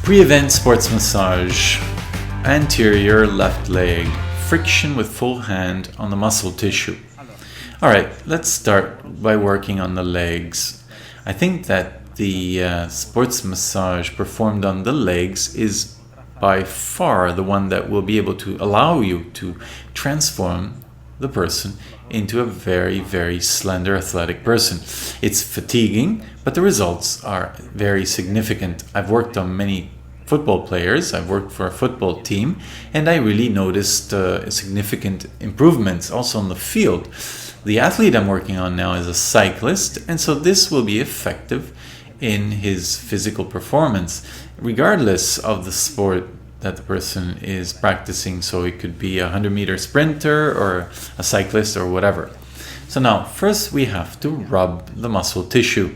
Pre-event sports massage. Anterior left leg. Friction with full hand on the muscle tissue. Alright, let's start by working on the legs. I think that the sports massage performed on the legs is by far the one that will be able to allow you to transform the person into a very, very slender, athletic person. It's fatiguing, but the results are very significant. I've worked on many football players, I've worked for a football team, and I really noticed significant improvements also on the field. The athlete I'm working on now is a cyclist, and so this will be effective in his physical performance, regardless of the sport that the person is practicing. So it could be a 100-meter sprinter or a cyclist or whatever. So now, first we have to rub the muscle tissue.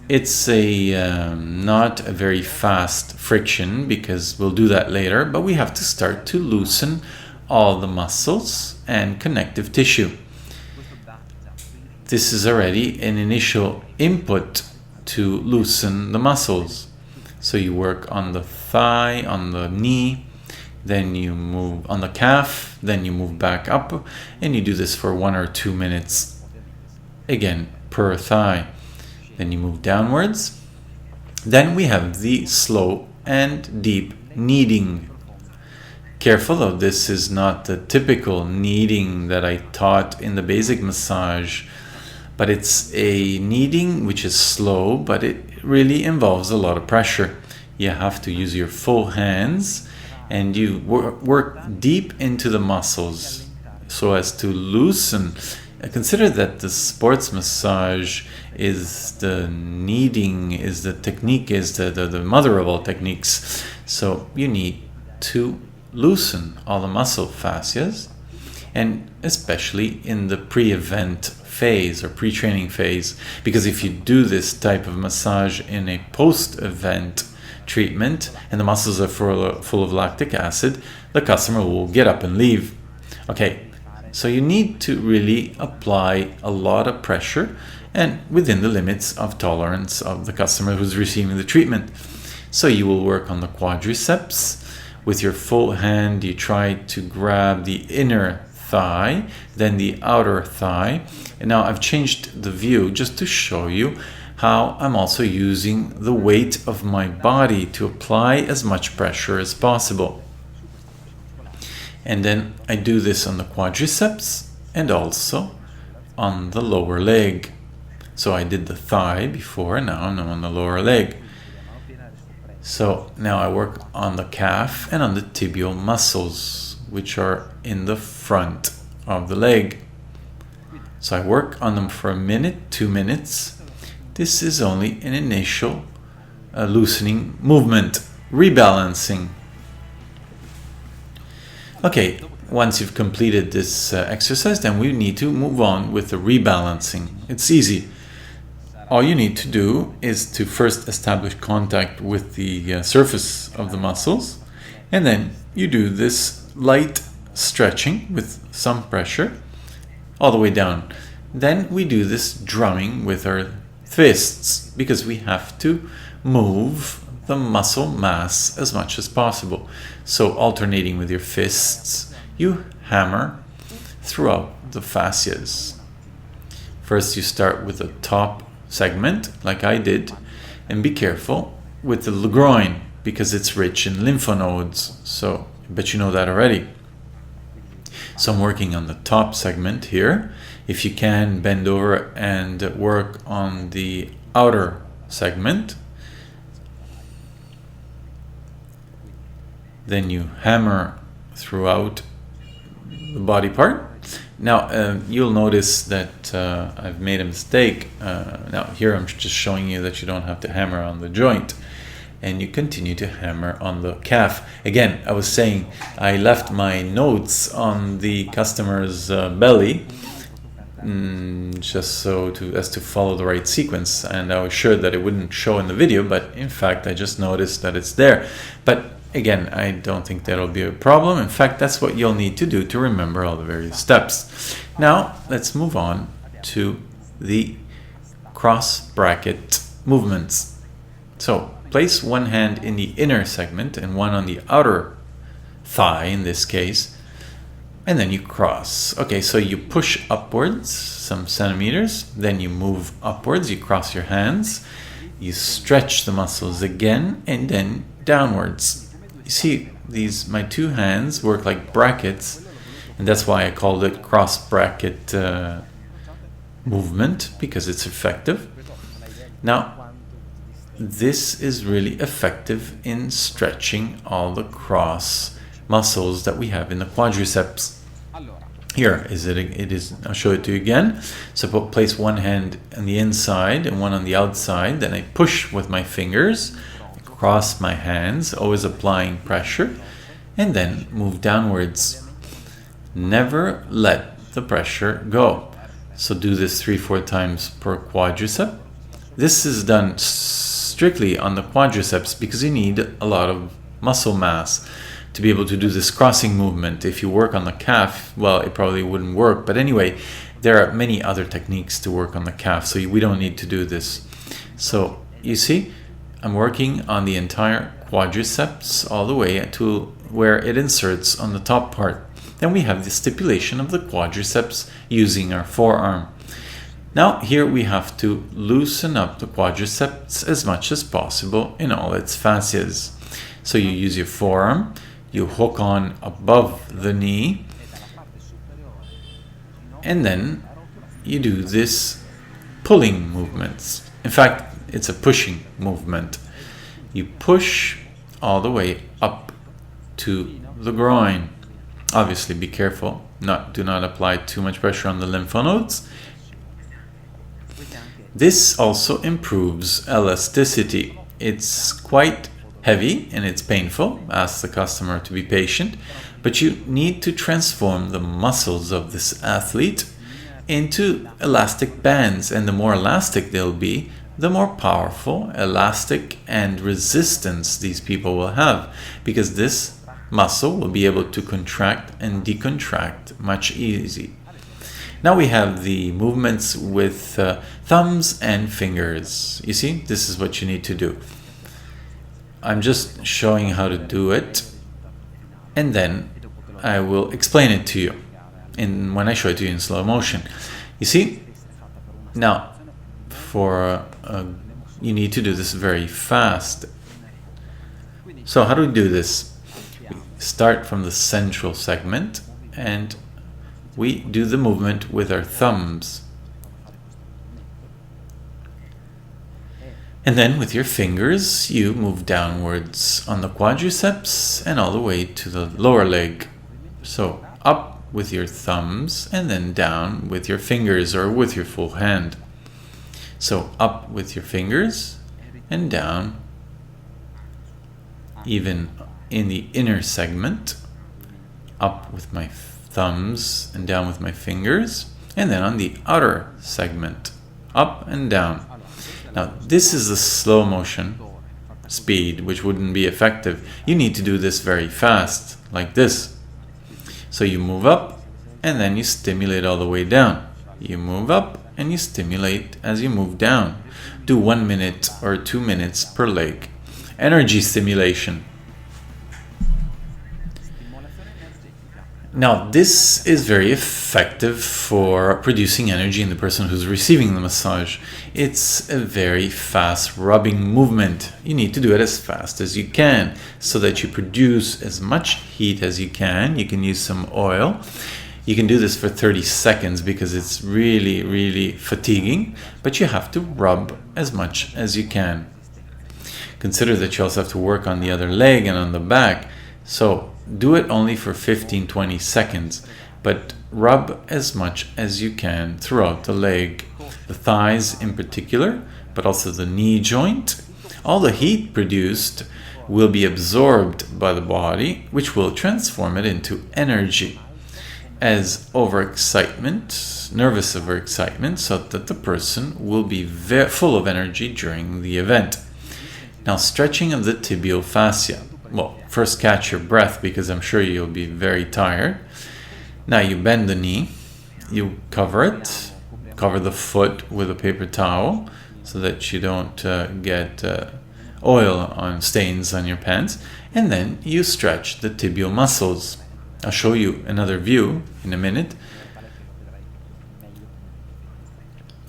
It's not a very fast friction because we'll do that later, but we have to start to loosen all the muscles and connective tissue. This is already an initial input to loosen the muscles. So you work on the thigh, on the knee, then you move on the calf, then you move back up, and you do this for 1 or 2 minutes, again, per thigh. Then you move downwards. Then we have the slow and deep kneading. Careful though, this is not the typical kneading that I taught in the basic massage, but it's a kneading which is slow, but it really involves a lot of pressure. You have to use your full hands and you work deep into the muscles so as to loosen. Consider that the sports massage is the kneading, is the technique, is the mother of all techniques. So you need to loosen all the muscle fascias, and especially in the pre-event phase or pre-training phase, because if you do this type of massage in a post-event treatment and the muscles are full of lactic acid, the customer will get up and leave. Okay, so you need to really apply a lot of pressure and within the limits of tolerance of the customer who's receiving the treatment. So you will work on the quadriceps. With your full hand, you try to grab the inner thigh, then the outer thigh. And now I've changed the view just to show you how I'm also using the weight of my body to apply as much pressure as possible. And then I do this on the quadriceps and also on the lower leg. So I did the thigh before, now I'm on the lower leg. So now I work on the calf and on the tibial muscles, which are in the front of the leg. So I work on them for 1 minute, 2 minutes. This is only an initial loosening movement, rebalancing. Okay, once you've completed this exercise, then we need to move on with the rebalancing. It's easy. All you need to do is to first establish contact with the surface of the muscles, and then you do this light stretching with some pressure all the way down. Then we do this drumming with our fists because we have to move the muscle mass as much as possible. So alternating with your fists, you hammer throughout the fascias. First you start with the top segment like I did, and be careful with the groin because it's rich in lymph nodes. So I bet you know that already. So I'm working on the top segment here. If you can, bend over and work on the outer segment. Then you hammer throughout the body part. Now you'll notice that I've made a mistake. Now here I'm just showing you that you don't have to hammer on the joint, and you continue to hammer on the calf. Again, I was saying I left my notes on the customer's belly just so as to follow the right sequence, and I was sure that it wouldn't show in the video, but in fact I just noticed that it's there. But again, I don't think that'll be a problem. In fact, that's what you'll need to do to remember all the various steps. Now let's move on to the cross bracket movements. So place one hand in the inner segment and one on the outer thigh in this case, and then you cross. Okay, so you push upwards some centimeters, then you move upwards, you cross your hands, you stretch the muscles again, and then downwards. You see, my two hands work like brackets, and that's why I called it cross bracket movement, because it's effective. Now, this is really effective in stretching all the cross muscles that we have in the quadriceps. Here it is. I'll show it to you again. So place one hand on the inside and one on the outside. Then I push with my fingers, cross my hands, always applying pressure, and then move downwards. Never let the pressure go. So do this 3-4 times per quadricep. This is done strictly on the quadriceps because you need a lot of muscle mass to be able to do this crossing movement. If you work on the calf, well, it probably wouldn't work. But anyway, there are many other techniques to work on the calf, so we don't need to do this. So you see, I'm working on the entire quadriceps all the way to where it inserts on the top part. Then we have the stipulation of the quadriceps using our forearm. Now here we have to loosen up the quadriceps as much as possible in all its fascias. So you use your forearm, you hook on above the knee, and then you do this pulling movements. In fact, it's a pushing movement. You push all the way up to the groin. Obviously, be careful. Do not apply too much pressure on the lymph nodes. This also improves elasticity. It's quite heavy and it's painful. Ask the customer to be patient, but you need to transform the muscles of this athlete into elastic bands, and the more elastic they'll be, the more powerful, elastic, and resistance these people will have, because this muscle will be able to contract and decontract much easier. Now we have the movements with thumbs and fingers. You see, this is what you need to do. I'm just showing how to do it, and then I will explain it to you when I show it to you in slow motion. You see, now you need to do this very fast. So how do we do this? We start from the central segment and we do the movement with our thumbs. And then with your fingers, you move downwards on the quadriceps and all the way to the lower leg. So up with your thumbs and then down with your fingers or with your full hand. So up with your fingers and down, even in the inner segment, up with my thumbs and down with my fingers, and then on the outer segment, up and down. Now this is the slow motion speed, which wouldn't be effective. You need to do this very fast, like this. So you move up and then you stimulate all the way down. You move up and you stimulate as you move down. Do 1 minute or 2 minutes per leg. Energy stimulation. Now, this is very effective for producing energy in the person who's receiving the massage. It's a very fast rubbing movement. You need to do it as fast as you can so that you produce as much heat as you can. You can use some oil. You can do this for 30 seconds because it's really, really fatiguing, but you have to rub as much as you can. Consider that you also have to work on the other leg and on the back. So do it only for 15-20 seconds, but rub as much as you can throughout the leg, the thighs in particular, but also the knee joint. All the heat produced will be absorbed by the body, which will transform it into energy as overexcitement, nervous overexcitement, so that the person will be full of energy during the event. Now, stretching of the tibial fascia. Well, first catch your breath because I'm sure you'll be very tired. Now you bend the knee, you cover the foot with a paper towel so that you don't get oil on stains on your pants, and then you stretch the tibial muscles. I'll show you another view in a minute.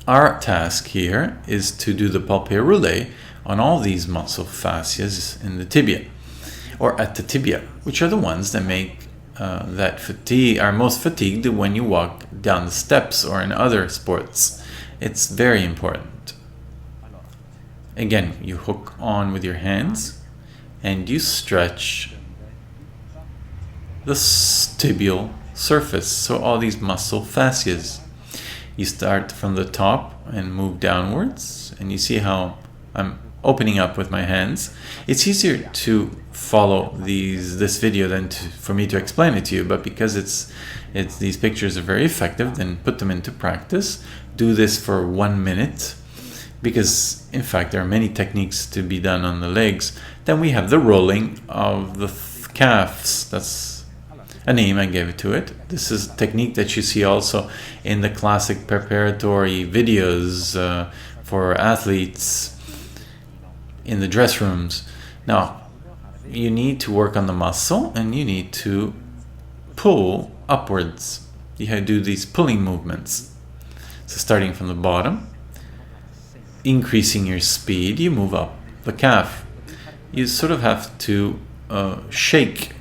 Our task here is to do the palpé roulé on all these muscle fascias in the tibia, or at the tibia, which are the ones that make are most fatigued when you walk down the steps or in other sports. It's very important. Again, you hook on with your hands and you stretch the tibial surface, so all these muscle fascias. You start from the top and move downwards, and you see how I'm opening up with my hands. It's easier to follow this video than for me to explain it to you, but because these pictures are very effective, then put them into practice. Do this for 1 minute, because in fact there are many techniques to be done on the legs. Then we have the rolling of the calves. That's a name I gave it to it. This is a technique that you see also in the classic preparatory videos for athletes in the dress rooms. Now, you need to work on the muscle and you need to pull upwards. You have to do these pulling movements. So starting from the bottom, increasing your speed, you move up the calf. You sort of have to shake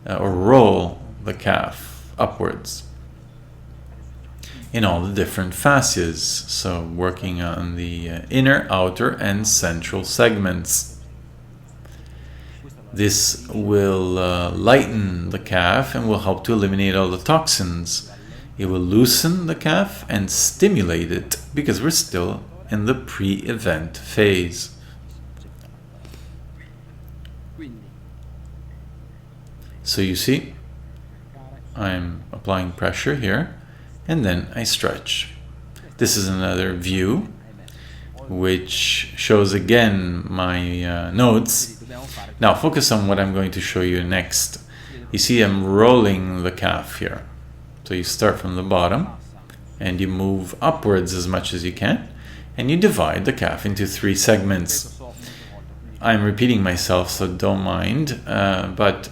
or roll the calf upwards in all the different fascias, so working on the inner, outer, and central segments. This will lighten the calf and will help to eliminate all the toxins. It will loosen the calf and stimulate it, because we're still in the pre-event phase. So you see, I'm applying pressure here, and then I stretch. This is another view which shows again my notes. Now focus on what I'm going to show you next. You see I'm rolling the calf here. So you start from the bottom and you move upwards as much as you can, and you divide the calf into 3 segments. I'm repeating myself, so don't mind, but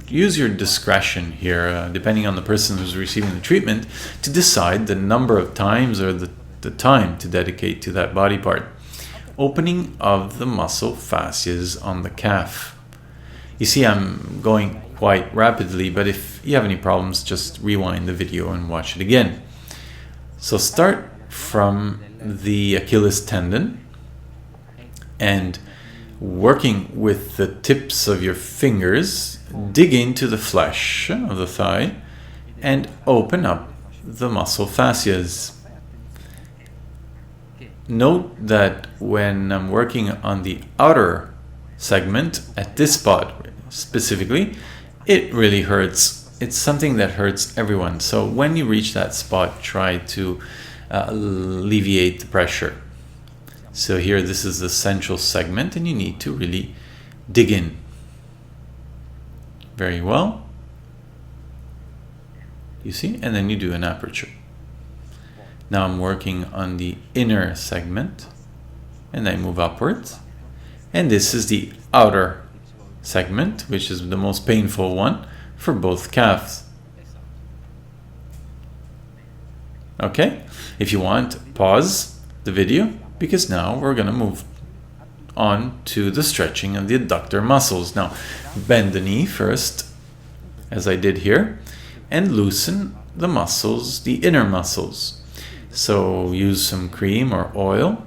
use your discretion here, depending on the person who's receiving the treatment, to decide the number of times or the time to dedicate to that body part. Opening of the muscle fascias on the calf. You see I'm going quite rapidly, but if you have any problems, just rewind the video and watch it again. So start from the Achilles tendon and working with the tips of your fingers, dig into the flesh of the thigh and open up the muscle fascias. Note that when I'm working on the outer segment, at this spot specifically, it really hurts. It's something that hurts everyone. So when you reach that spot, try to alleviate the pressure. So here, this is the central segment, and you need to really dig in. Very well. You see? And then you do an aperture. Now I'm working on the inner segment, and I move upwards. And this is the outer segment, which is the most painful one for both calves. Okay? If you want, pause the video, because now we're going to move on to the stretching of the adductor muscles. Now, bend the knee first, as I did here, and loosen the muscles, the inner muscles. So use some cream or oil,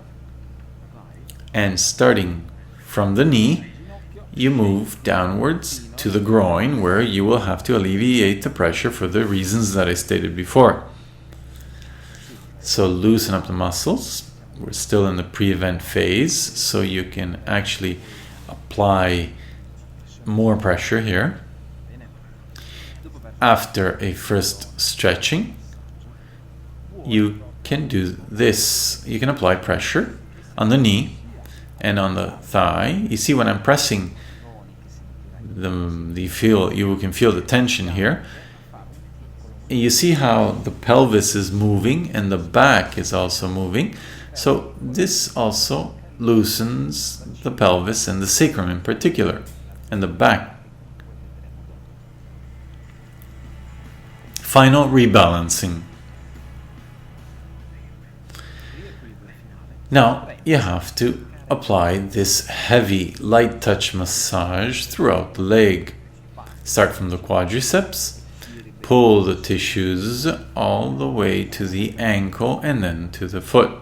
and starting from the knee, you move downwards to the groin, where you will have to alleviate the pressure for the reasons that I stated before. So loosen up the muscles. We're still in the pre-event phase, so you can actually apply more pressure here. After a first stretching, you can do this. You can apply pressure on the knee and on the thigh. You see when I'm pressing, you can feel the tension here. You see how the pelvis is moving and the back is also moving. So this also loosens the pelvis and the sacrum in particular, and the back. Final rebalancing. Now you have to apply this heavy light touch massage throughout the leg. Start from the quadriceps, pull the tissues all the way to the ankle and then to the foot.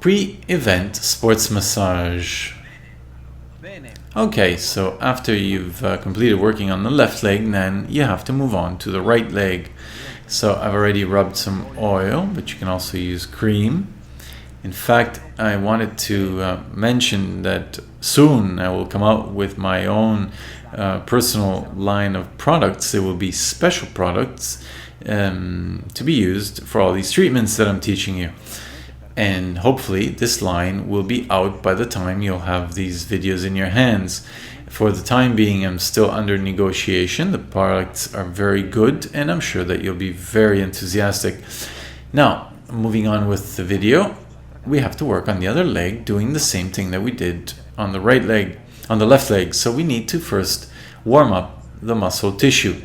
Pre-event sports massage. Okay, so after you've completed working on the left leg, then you have to move on to the right leg. So I've already rubbed some oil, but you can also use cream. In fact, I wanted to mention that soon I will come out with my own personal line of products. It will be special products to be used for all these treatments that I'm teaching you. And hopefully this line will be out by the time you'll have these videos in your hands. For the time being, I'm still under negotiation. The products are very good, and I'm sure that you'll be very enthusiastic. Now, moving on with the video, we have to work on the other leg, doing the same thing that we did on the right leg, on the left leg. So we need to first warm up the muscle tissue.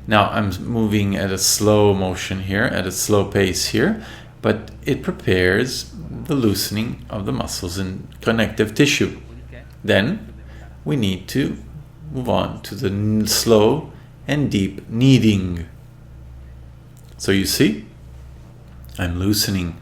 Now, I'm moving at a slow motion here, at a slow pace here, but it prepares the loosening of the muscles and connective tissue. Then we need to move on to the slow and deep kneading. So you see, I'm loosening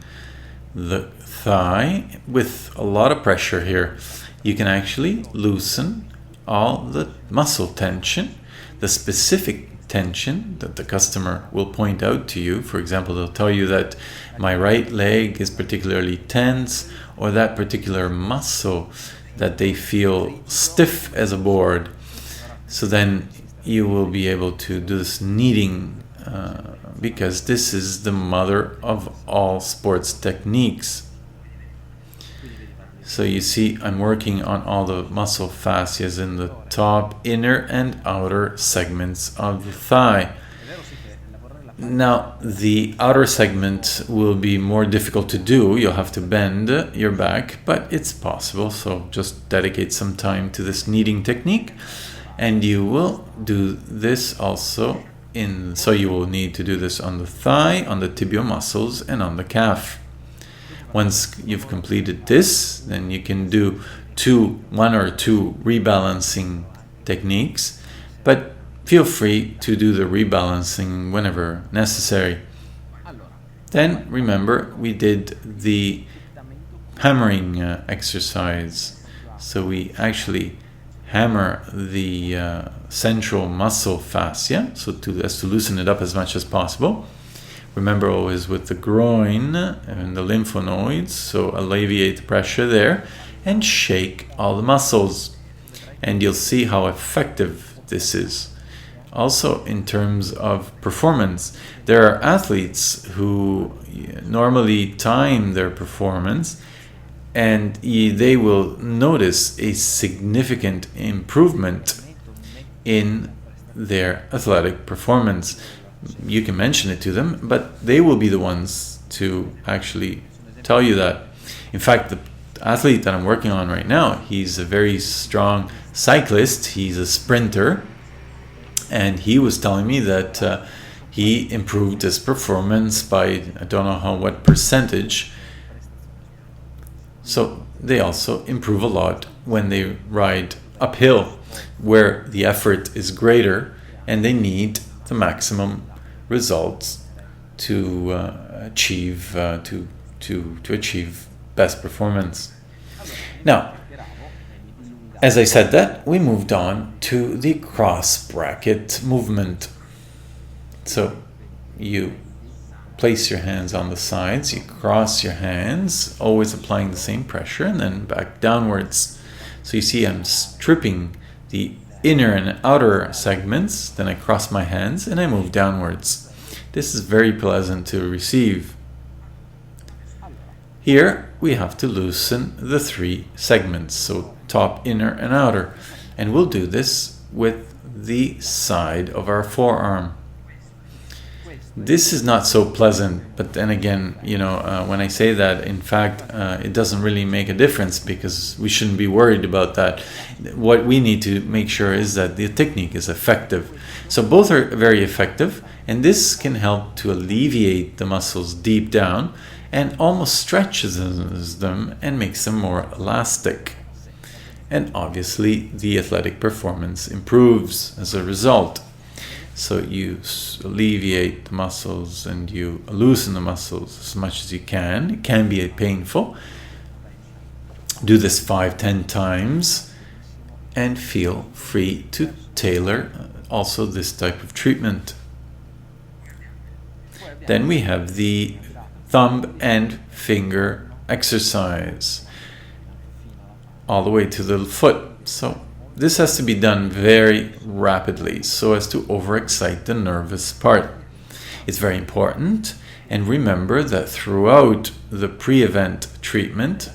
the thigh with a lot of pressure here. You can actually loosen all the muscle tension, the specific tension that the customer will point out to you. For example, they'll tell you that my right leg is particularly tense, or that particular muscle that they feel stiff as a board. So then you will be able to do this kneading because this is the mother of all sports techniques. So you see, I'm working on all the muscle fascias in the top, inner and outer segments of the thigh. Now, the outer segment will be more difficult to do. You'll have to bend your back, but it's possible. So just dedicate some time to this kneading technique, and you will do this also so you will need to do this on the thigh, on the tibial muscles, and on the calf. Once you've completed this, then you can do one or two rebalancing techniques, but feel free to do the rebalancing whenever necessary. Then remember, we did the hammering exercise. So we actually hammer the central muscle fascia, so as to loosen it up as much as possible. Remember, always with the groin and the lymphonoids, so alleviate the pressure there and shake all the muscles. And you'll see how effective this is. Also, in terms of performance, there are athletes who normally time their performance, and they will notice a significant improvement in their athletic performance. You can mention it to them, but they will be the ones to actually tell you that. In fact, the athlete that I'm working on right now, he's a very strong cyclist. He's a sprinter, and he was telling me that he improved his performance by I don't know what percentage. So they also improve a lot when they ride uphill, where the effort is greater and they need the maximum results to achieve best performance. Now, as I said that, we moved on to the cross bracket movement. So you place your hands on the sides, you cross your hands, always applying the same pressure, and then back downwards. So you see I'm stripping the inner and outer segments, then I cross my hands and I move downwards. This is very pleasant to receive. Here we have to loosen the three segments, so top, inner, and outer. And we'll do this with the side of our forearm. This is not so pleasant, but then again, when I say that, in fact, it doesn't really make a difference because we shouldn't be worried about that. What we need to make sure is that the technique is effective. So both are very effective, and this can help to alleviate the muscles deep down and almost stretches them and makes them more elastic. And obviously, the athletic performance improves as a result. So you alleviate the muscles and you loosen the muscles as much as you can. It can be painful. Do this 5-10 times and feel free to tailor also this type of treatment. Then we have the thumb and finger exercise all the way to the foot. So this has to be done very rapidly so as to overexcite the nervous part. It's very important, and remember that throughout the pre-event treatment,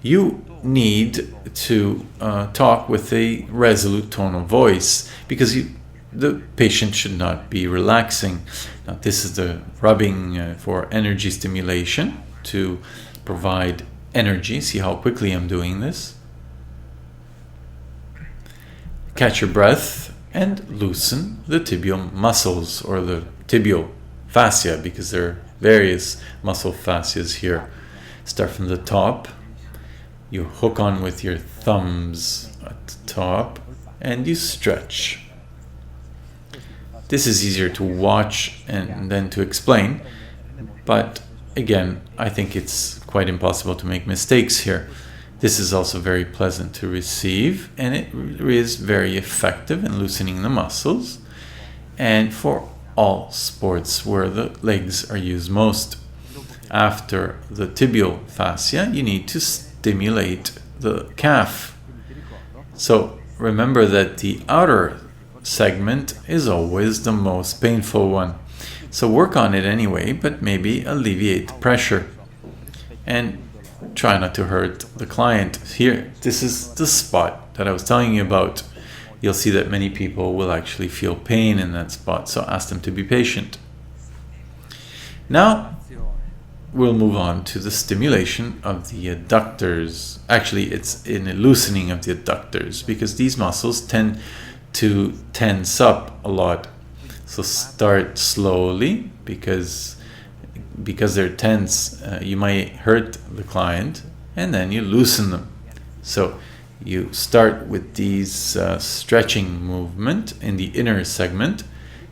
you need to talk with a resolute tone of voice because the patient should not be relaxing. Now, this is the rubbing for energy stimulation to provide energy. See how quickly I'm doing this. Catch your breath and loosen the tibial muscles or the tibial fascia because there are various muscle fascias here. Start from the top. You hook on with your thumbs at the top and you stretch. This is easier to watch and then to explain, but again, I think it's quite impossible to make mistakes here. This is also very pleasant to receive, and it is very effective in loosening the muscles, and for all sports where the legs are used most. After the tibial fascia, you need to stimulate the calf. So remember that the outer segment is always the most painful one. So work on it anyway, but maybe alleviate the pressure. And try not to hurt the client. Here, this is the spot that I was telling you about. You'll see that many people will actually feel pain in that spot, so ask them to be patient. Now, we'll move on to the stimulation of the adductors. Actually, it's in a loosening of the adductors because these muscles tend to tense up a lot. So start slowly because they're tense, you might hurt the client, and then you loosen them. So you start with these stretching movement in the inner segment,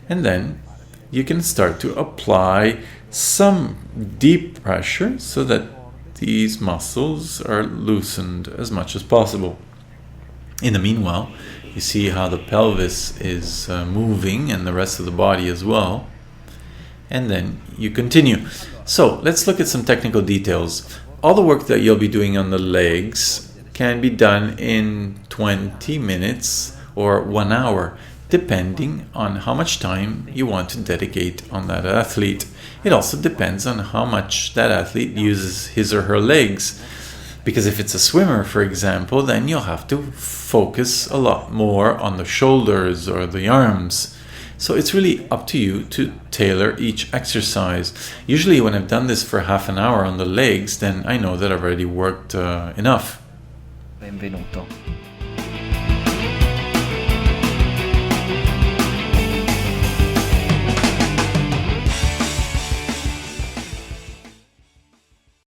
and then you can start to apply some deep pressure so that these muscles are loosened as much as possible. In the meanwhile, you see how the pelvis is moving and the rest of the body as well. And then you continue. So let's look at some technical details. All the work that you'll be doing on the legs can be done in 20 minutes or 1 hour, depending on how much time you want to dedicate on that athlete. It also depends on how much that athlete uses his or her legs. Because if it's a swimmer, for example, then you'll have to focus a lot more on the shoulders or the arms. So it's really up to you to tailor each exercise. Usually when I've done this for half an hour on the legs, then I know that I've already worked enough. Benvenuto.